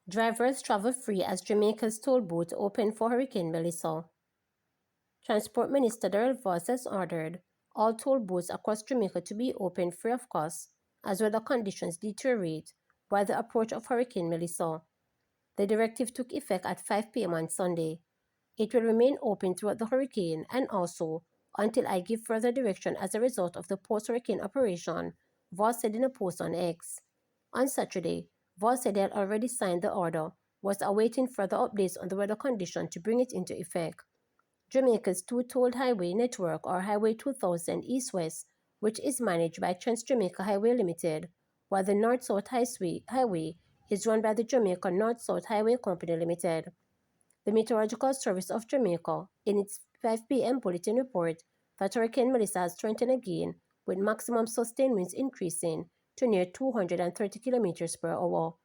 Drivers travel free as Jamaica's toll booth open for Hurricane Melissa. Transport Minister Darrell Voss has ordered all toll booths across Jamaica to be open free of cost as weather conditions deteriorate by the approach of Hurricane Melissa. The directive took effect at 5 p.m. on Sunday. It will remain open throughout the hurricane and also until I give further direction as a result of the post-hurricane operation, Voss said in a post on X. On Saturday, Voss said he had already signed the order, was awaiting further updates on the weather condition to bring it into effect. Jamaica's two-tolled highway network, or Highway 2000 East-West, which is managed by Trans-Jamaica Highway Limited, while the North-South Highway is run by the Jamaica North-South Highway Company Limited. The Meteorological Service of Jamaica, in its 5 p.m. bulletin report that Hurricane Melissa has strengthened again, with maximum sustained winds increasing to near 230 km per hour.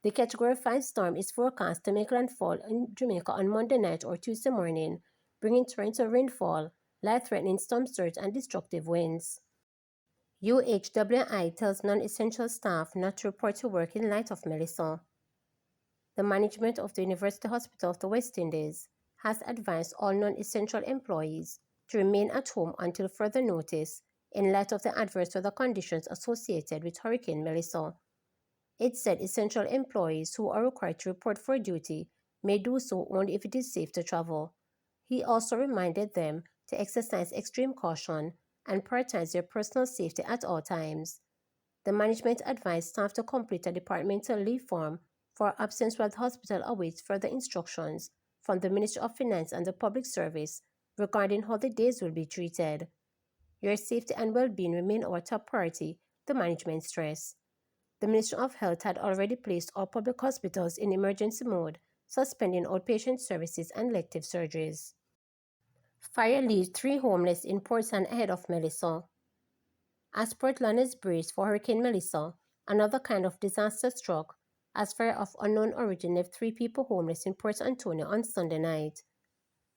The Category 5 storm is forecast to make landfall in Jamaica on Monday night or Tuesday morning, bringing torrential rainfall, life-threatening storm surge, and destructive winds. UHWI tells non-essential staff not to report to work in light of Melissa. The management of the University Hospital of the West Indies has advised all non-essential employees to remain at home until further notice in light of the adverse weather conditions associated with Hurricane Melissa. It said essential employees who are required to report for duty may do so only if it is safe to travel. He also reminded them to exercise extreme caution and prioritize their personal safety at all times. The management advised staff to complete a departmental leave form for absence while the hospital awaits further instructions from the Ministry of Finance and the Public Service regarding how the days will be treated. Your safety and well-being remain our top priority, the management stressed. The Ministry of Health had already placed all public hospitals in emergency mode, suspending outpatient services and elective surgeries. Fire leaves 3 homeless in Portland ahead of Melissa. As Portland is braced for Hurricane Melissa, another kind of disaster struck as fire of unknown origin left 3 people homeless in Port Antonio on Sunday night.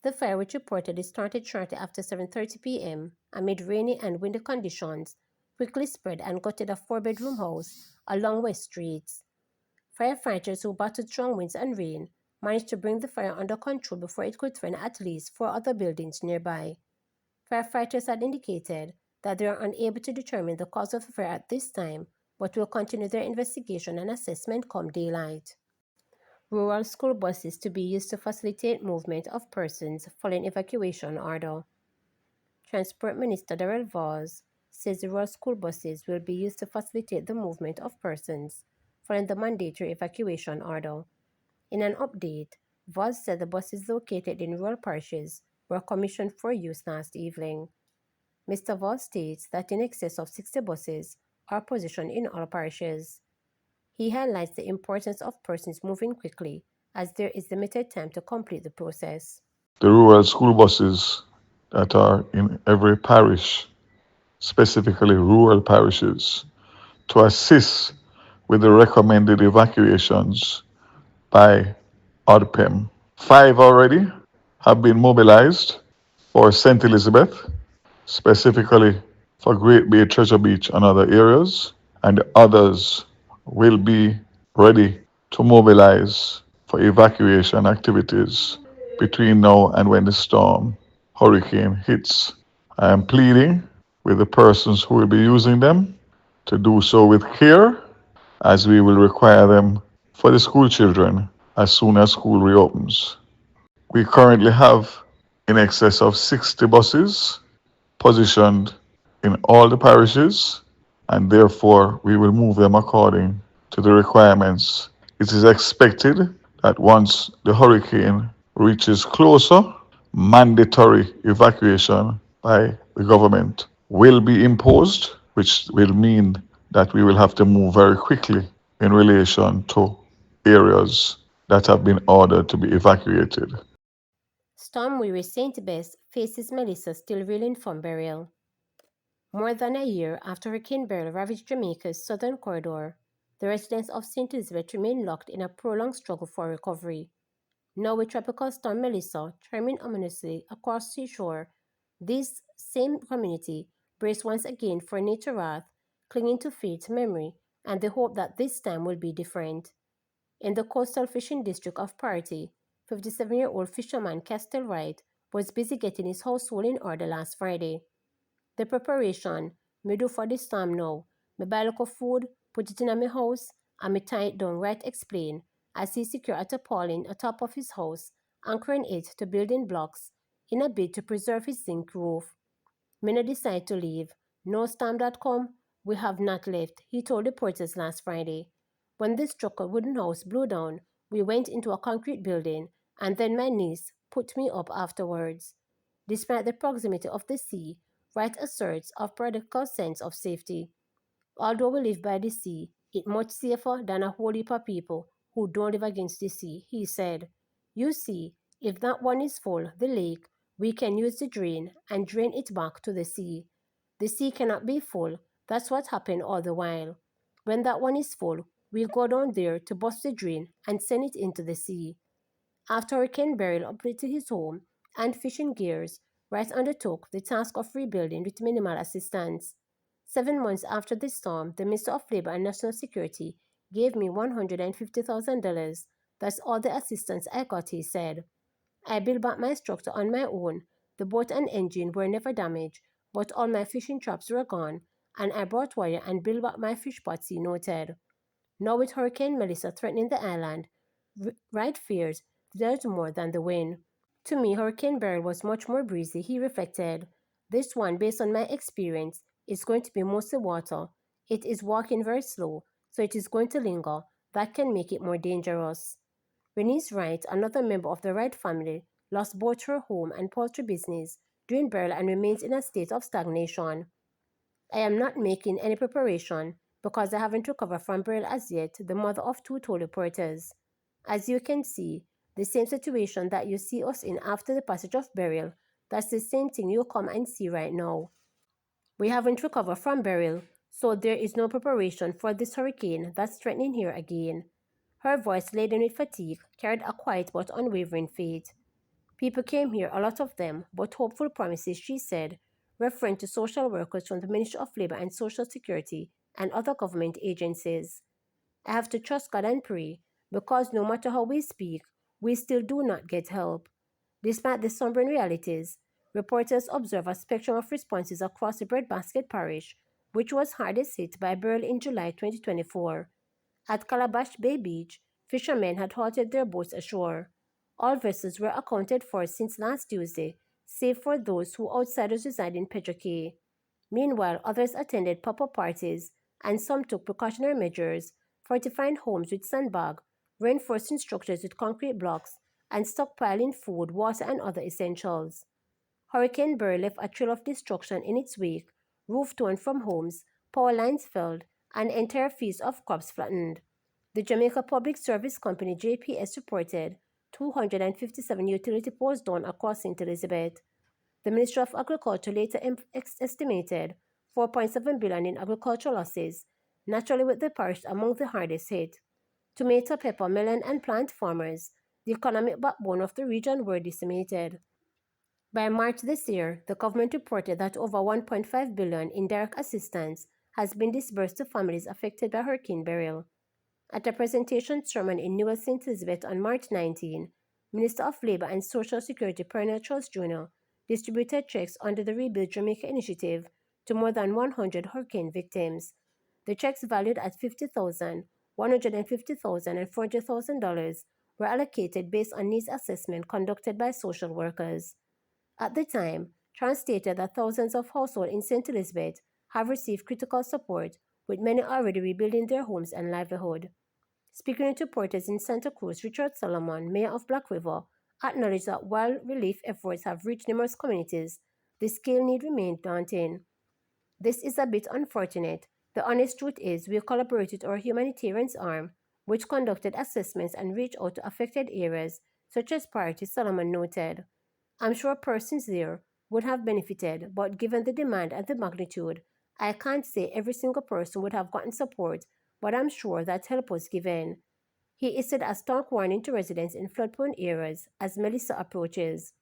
The fire, which reportedly started shortly after 7:30 p.m. amid rainy and windy conditions, quickly spread and gutted a 4-bedroom house along West Streets. Firefighters who battled strong winds and rain managed to bring the fire under control before it could threaten at least 4 other buildings nearby. Firefighters had indicated that they are unable to determine the cause of the fire at this time, but will continue their investigation and assessment come daylight. Rural school buses to be used to facilitate movement of persons following evacuation order. Transport Minister Darrell Voss says the rural school buses will be used to facilitate the movement of persons following the mandatory evacuation order. In an update, Voss said the buses located in rural parishes were commissioned for use last evening. Mr. Voss states that in excess of 60 buses are positioned in all parishes. He highlights the importance of persons moving quickly as there is limited time to complete the process. The rural school buses that are in every parish, specifically rural parishes, to assist with the recommended evacuations by ODPEM. 5 already have been mobilized for St. Elizabeth, specifically for Great Bay, Treasure Beach, and other areas, and the others will be ready to mobilize for evacuation activities between now and when the hurricane hits. I am pleading with the persons who will be using them to do so with care, as we will require them for the school children as soon as school reopens. We currently have in excess of 60 buses positioned in all the parishes, and therefore we will move them according to the requirements. It is expected that once the hurricane reaches closer, mandatory evacuation by the government will be imposed, which will mean that we will have to move very quickly in relation to areas that have been ordered to be evacuated. Storm-weary St. Bess faces Melissa still reeling from burial. More than a year after Hurricane Beryl ravaged Jamaica's southern corridor, the residents of St. Elizabeth remain locked in a prolonged struggle for recovery. Now with Tropical Storm Melissa churning ominously across seashore, this same community braced once again for nature wrath, clinging to faith, memory, and the hope that this time will be different. In the coastal fishing district of Party, 57-year-old fisherman Castell Wright was busy getting his household in order last Friday. The preparation, me do for the storm now. Me buy local food, put it in my house, and me tie it down, Wright explained, as he secured a tarpaulin atop of his house, anchoring it to building blocks in a bid to preserve his zinc roof. Me no decide to leave. No storm.com, we have not left, he told reporters last Friday. When this struck a wooden house blew down, we went into a concrete building, and then my niece put me up afterwards. Despite the proximity of the sea, Wright asserts a practical sense of safety. Although we live by the sea, it's much safer than a whole heap of people who don't live against the sea, he said. You see, if that one is full, the lake, we can use the drain and drain it back to the sea. The sea cannot be full. That's what happened all the while. When that one is full, we'll go down there to bust the drain and send it into the sea. After Hurricane Beryl uprooted his home and fishing gears, Wright undertook the task of rebuilding with minimal assistance. 7 months after the storm, the Minister of Labor and National Security gave me $150,000. That's all the assistance I got, he said. I built back my structure on my own. The boat and engine were never damaged, but all my fishing traps were gone, and I brought wire and built back my fish pots, he noted. Now with Hurricane Melissa threatening the island, Wright fears there's more than the wind. To me, Hurricane Beryl was much more breezy, he reflected. This one, based on my experience, is going to be mostly water. It is walking very slow, so it is going to linger. That can make it more dangerous. Bernice Wright, another member of the Wright family, lost both her home and poultry business during Beryl and remains in a state of stagnation. I am not making any preparation because I haven't recovered from Beryl as yet, the mother of two told reporters. As you can see, the same situation that you see us in after the passage of Beryl, that's the same thing you come and see right now. We haven't recovered from Beryl, so there is no preparation for this hurricane that's threatening here again. Her voice, laden with fatigue, carried a quiet but unwavering faith. People came here, a lot of them, but hopeful promises, she said, referring to social workers from the Ministry of Labor and Social Security and other government agencies. I have to trust God and pray, because no matter how we speak, we still do not get help. Despite the sobering realities, reporters observe a spectrum of responses across the Breadbasket Parish, which was hardest hit by Beryl in July 2024. At Calabash Bay Beach, fishermen had halted their boats ashore. All vessels were accounted for since last Tuesday, save for those who outsiders reside in Pedro Cay. Meanwhile, others attended pop-up parties, and some took precautionary measures, fortifying homes with sandbag, reinforcing structures with concrete blocks, and stockpiling food, water, and other essentials. Hurricane Beryl left a trail of destruction in its wake, roof torn from homes, power lines felled, and entire fields of crops flattened. The Jamaica Public Service Company JPS reported 257 utility poles down across St. Elizabeth. The Ministry of Agriculture later estimated 4.7 billion in agricultural losses, naturally with the parish among the hardest hit. Tomato, pepper, melon, and plant farmers, the economic backbone of the region, were decimated. By March this year, the government reported that over 1.5 billion in direct assistance has been disbursed to families affected by Hurricane Beryl. At a presentation sermon in New St. Elizabeth on March 19, Minister of Labor and Social Security Pernell Charles Jr. distributed checks under the Rebuild Jamaica initiative to more than 100 hurricane victims. The checks valued at $50,000, $150,000, and $400,000 were allocated based on needs assessment conducted by social workers. At the time, Trans stated that thousands of households in St. Elizabeth have received critical support, with many already rebuilding their homes and livelihood. Speaking to reporters in Santa Cruz, Richard Solomon, mayor of Black River, acknowledged that while relief efforts have reached numerous communities, the scale need remained daunting. This is a bit unfortunate. The honest truth is we collaborated with our humanitarian arm, which conducted assessments and reached out to affected areas, such as Priority, Solomon noted. I'm sure persons there would have benefited, but given the demand and the magnitude, I can't say every single person would have gotten support, but I'm sure that help was given. He issued a stark warning to residents in flood-prone areas as Melissa approaches.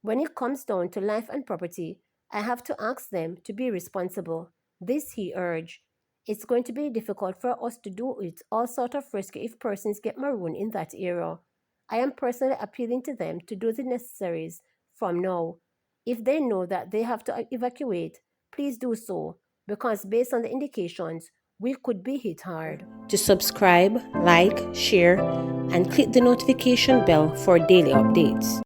When it comes down to life and property, I have to ask them to be responsible. This, he urged. It's going to be difficult for us to do it all sort of risky if persons get marooned in that area. I am personally appealing to them to do the necessaries from now. If they know that they have to evacuate, please do so, because based on the indications, we could be hit hard. To subscribe, like, share, and click the notification bell for daily updates.